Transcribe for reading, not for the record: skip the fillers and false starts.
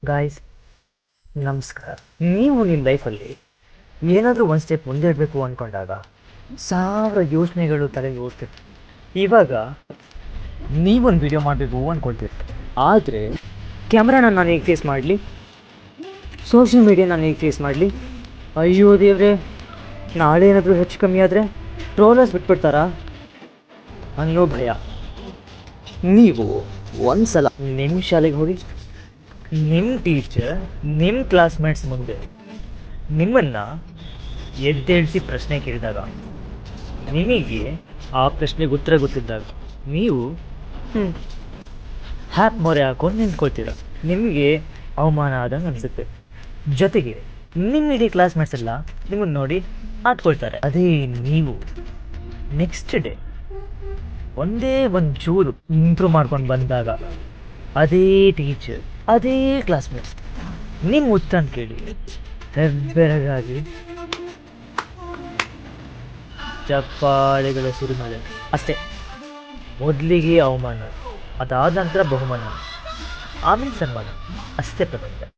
Guys, ನಮಸ್ಕಾರ. ನೀವು ನಿಮ್ಮ ಲೈಫಲ್ಲಿ ಏನಾದರೂ ಒಂದು ಸ್ಟೆಪ್ ಮುಂದೆ ಇಡಬೇಕು ಅಂದ್ಕೊಂಡಾಗ ಸಾವಿರ ಯೋಚನೆಗಳು ತಲೆಗೆ ಓಡ್ತಿರ್ತೀವಿ. ಇವಾಗ ನೀವೊಂದು ವಿಡಿಯೋ ಮಾಡಬೇಕು ಅಂದ್ಕೊಳ್ತೀರಿ, ಆದರೆ ಕ್ಯಾಮ್ರಾನ ನಾನು ಹೇಗೆ ಫೇಸ್ ಮಾಡಲಿ, ಸೋಷಿಯಲ್ ಮೀಡಿಯಾ ನಾನು ಹೇಗೆ ಫೇಸ್ ಮಾಡಲಿ, ಅಯ್ಯೋ ದೇವ್ರೆ ನಾಳೆ ಏನಾದರೂ ಹೆಚ್ಚು ಕಮ್ಮಿ ಆದರೆ ಟ್ರೋಲರ್ಸ್ ಬಿಟ್ಬಿಡ್ತಾರಾ ಅನ್ನೋ ಭಯ. ನೀವು ಒಂದು ಸಲ ನಿಮ್ಮ ಶಾಲೆಗೆ ಹೋಗಿ ನಿಮ್ಮ ಟೀಚರ್ ನಿಮ್ಮ ಕ್ಲಾಸ್ಮೇಟ್ಸ್ ಮುಂದೆ ನಿಮ್ಮನ್ನು ಎದ್ದೇಳಿಸಿ ಪ್ರಶ್ನೆ ಕೇಳಿದಾಗ, ನಿಮಗೆ ಆ ಪ್ರಶ್ನೆಗೆ ಉತ್ತರ ಗೊತ್ತಿದ್ದಾಗ ನೀವು ಹ್ಯಾಪ್ ಮೊರೆ ಹಾಕೊಂಡು ನಿಂತ್ಕೊಳ್ತೀರ. ನಿಮಗೆ ಅವಮಾನ ಆದಂಗೆ ಅನಿಸುತ್ತೆ. ಜೊತೆಗೆ ನಿಮ್ಮ ಇಡೀ ಕ್ಲಾಸ್ಮೇಟ್ಸ್ ಎಲ್ಲ ನಿಮ್ಮನ್ನು ನೋಡಿ ಆಡ್ಕೊಳ್ತಾರೆ. ಅದೇ ನೀವು ನೆಕ್ಸ್ಟ್ ಡೇ ಒಂದೇ ಒಂದು ಚೂರು ಇಂಪ್ರೂವ್ ಮಾಡ್ಕೊಂಡು ಬಂದಾಗ ಅದೇ ಟೀಚರ್ ಅದೇ ಕ್ಲಾಸ್ಮೇಟ್ಸ್ ನಿಮ್ಮ ಉತ್ತರ ಕೇಳಿ ಹೆಬ್ಬೆರಗಾಗಿ ಚಪ್ಪಾಳೆಗಳ ಶುರು ಮಾಡಿದೆ. ಅಷ್ಟೇ, ಮೊದಲಿಗೆ ಅವಮಾನ, ಅದಾದ ನಂತರ ಬಹುಮಾನ, ಆಮೇಲೆ ಸನ್ಮಾನ. ಅಷ್ಟೇ ಪ್ರಪಂಚ.